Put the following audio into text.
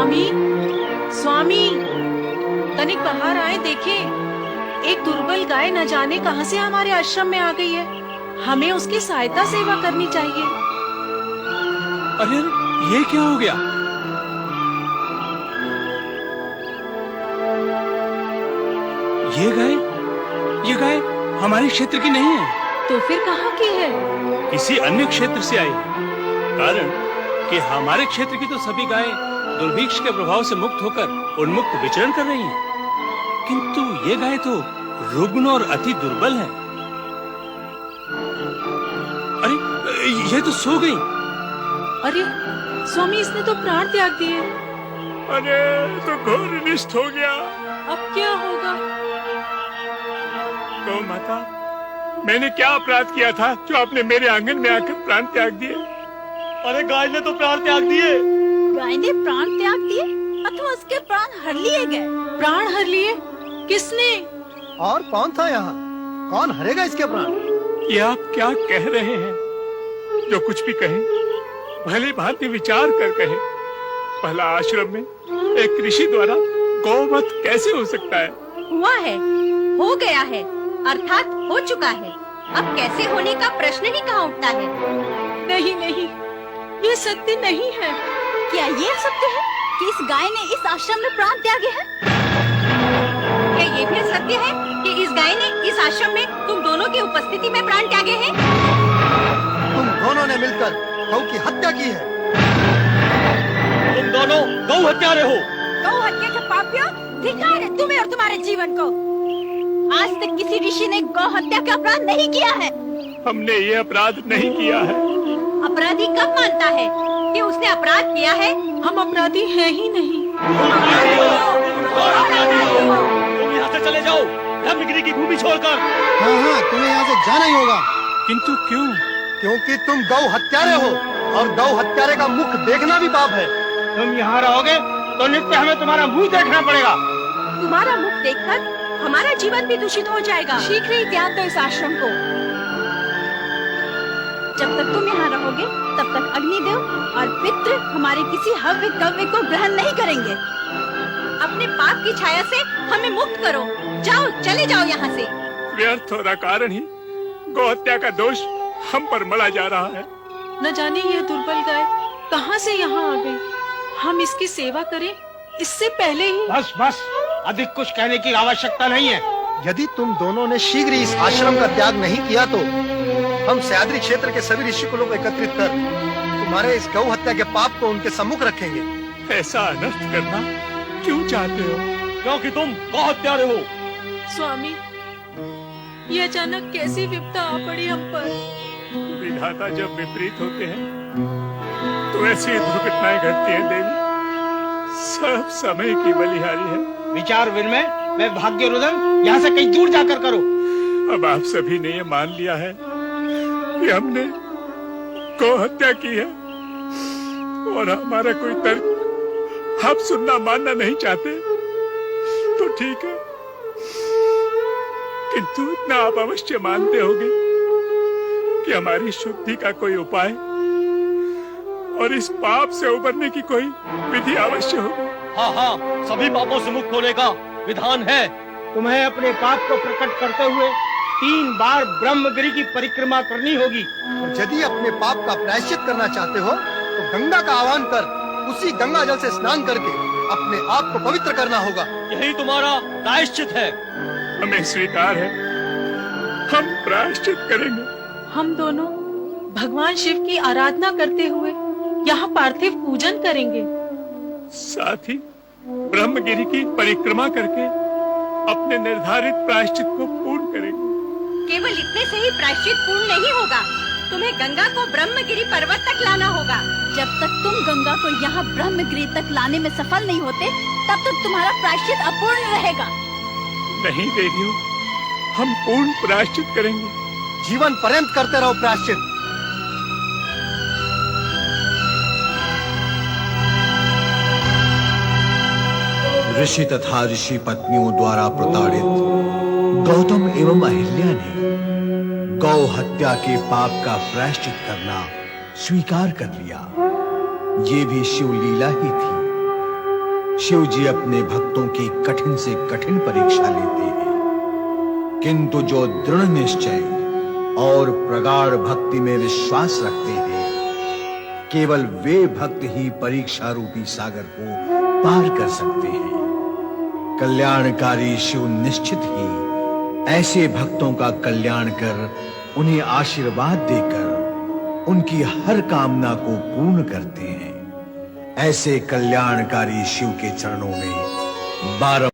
स्वामी, स्वामी, तनिक बाहर आए, देखें। एक दुर्बल गाय न जाने कहां से हमारे आश्रम में आ गई है। हमें उसकी सहायता सेवा करनी चाहिए। अरे ये क्या हो गया? ये गाय हमारे क्षेत्र की नहीं है। तो फिर कहाँ की है? किसी अन्य क्षेत्र से आई है। कारण कि हमारे क्षेत्र की तो सभी गायें दुर्भिक्ष के प्रभाव से मुक्त होकर उन्मुक्त विचरण कर रही हैं। किंतु ये गाय तो रुग्ण और अति दुर्बल है। अरे ये तो सो गई। अरे स्वामी, इसने तो प्राण त्याग दिए। अरे तो घोर अनिष्ट हो गया। अब क्या होगा? गौ माता, मैंने क्या अपराध किया था जो आपने मेरे आंगन में आकर प्राण त्याग दिए? अरे गाय ने तो प्राण त्याग दिए। गाय ने प्राण त्याग दिए अथवा उसके प्राण हर लिए गए? प्राण हर लिए? किसने? और कौन था यहाँ? कौन हरेगा इसके प्राण? ये आप क्या कह रहे हैं? जो कुछ भी कहें भले भांति विचार कर कहें। पहला आश्रम में एक ऋषि द्वारा गौवध कैसे हो सकता है? हुआ है, हो गया है, अर्थात हो चुका है। अब कैसे होने का प्रश्न ही कहाँ उठता है। नहीं नहीं, ये सत्य नहीं है। क्या ये सत्य है कि इस गाय ने इस आश्रम में प्राण त्यागे हैं? क्या ये भी सत्य है कि इस गाय ने इस आश्रम में तुम दोनों की उपस्थिति में प्राण त्यागे हैं? तुम दोनों ने मिलकर गौ की हत्या की है। तुम दोनों गौ हत्यारे हो। गौ हत्या के पापियों, धिक्कार है तुम्हें और तुम्हारे जीवन को। आज तक किसी ऋषि ने गौ हत्या का अपराध नहीं किया है। हमने ये अपराध नहीं किया है। अपराधी कब मानता है कि उसने अपराध किया है? हम अपराधी हैं ही नहीं। तुम यहाँ से चले जाओ, ब्रह्मगिरी की भूमि छोड़कर। हाँ, तुम्हें यहाँ से जाना ही होगा। किंतु क्यों? क्योंकि तुम गौ हत्यारे हो और गौ हत्यारे का मुख देखना भी पाप है। तुम यहाँ रहोगे तो नित्य हमें तुम्हारा मुंह देखना पड़ेगा। तुम्हारा मुख देखकर हमारा जीवन भी दूषित हो जाएगा। शीघ्र ही त्याग दो इस आश्रम को। जब तक तुम यहाँ रहोगे तब तक अग्निदेव और पितृ हमारे किसी हव्य कव्य को ग्रहण नहीं करेंगे। अपने पाप की छाया से हमें मुक्त करो। जाओ, चले जाओ यहाँ से। व्यर्थ होना कारण ही गौ हत्या का दोष हम पर मढ़ा जा रहा है। न जाने ये दुर्बल गाय कहां से यहाँ आ गई। हम इसकी सेवा करें इससे पहले ही। बस बस, अधिक कुछ कहने की आवश्यकता नहीं है। यदि तुम दोनों ने शीघ्र ही इस आश्रम का त्याग नहीं किया तो हम सह्याद्री क्षेत्र के सभी ऋषि कुलों को एकत्रित कर तुम्हारे इस गौ हत्या के पाप को उनके सम्मुख रखेंगे। ऐसा अनर्थ करना क्यों चाहते हो? क्योंकि तुम गौ हत्यारे हो। स्वामी, ये अचानक कैसी विपदा आ पड़ी हम पर। विधाता जब विपरीत होते हैं तो ऐसी दुर्घटनाएं घटती हैं देवी। सब समय की बलिहारी है। विचार विनिमय मैं भाग्य रुदन यहाँ से कहीं दूर जाकर करो। अब आप सभी ने ये मान लिया है कि हमने गौ हत्या की है और हमारा कोई तर्क आप सुनना मानना नहीं चाहते तो ठीक है, किंतु इतना आप अवश्य मानते होंगे कि हमारी शुद्धि का कोई उपाय और इस पाप से उबरने की कोई विधि अवश्य होगी। हाँ हाँ, सभी पापों से मुक्त होने का विधान है। तुम्हें अपने पाप को प्रकट करते हुए 3 बार ब्रह्मगिरी की परिक्रमा करनी होगी। और यदि अपने पाप का प्रायश्चित करना चाहते हो तो गंगा का आह्वान कर उसी गंगा जल से स्नान करके अपने आप को पवित्र करना होगा। यही तुम्हारा प्रायश्चित है। हमें स्वीकार है, हम प्रायश्चित करेंगे। हम दोनों भगवान शिव की आराधना करते हुए यहाँ पार्थिव पूजन करेंगे। साथ ही ब्रह्मगिरी की परिक्रमा करके अपने निर्धारित प्रायश्चित को पूर्ण करेंगे। केवल इतने से ही प्रायश्चित पूर्ण नहीं होगा, तुम्हें गंगा को ब्रह्मगिरी पर्वत तक लाना होगा। जब तक तुम गंगा को यहाँ ब्रह्मगिरी तक लाने में सफल नहीं होते तब तक तुम्हारा प्रायश्चित अपूर्ण रहेगा। नहीं देवियों, हम पूर्ण प्रायश्चित करेंगे। जीवन पर्यंत करते रहो प्रायश्चित। ऋषि तथा ऋषि पत्नियों द्वारा प्रताड़ित गौतम एवं अहिल्या ने गौ हत्या के पाप का प्रायश्चित करना स्वीकार कर लिया। ये भी शिव लीला ही थी। शिव जी अपने भक्तों की कठिन से कठिन परीक्षा लेते हैं, किंतु जो दृढ़ निश्चय और प्रगाढ़ भक्ति में विश्वास रखते हैं, केवल वे भक्त ही परीक्षा रूपी सागर को पार कर सकते हैं। कल्याणकारी शिव निश्चित ही ऐसे भक्तों का कल्याण कर उन्हें आशीर्वाद देकर उनकी हर कामना को पूर्ण करते हैं। ऐसे कल्याणकारी शिव के चरणों में बारंबार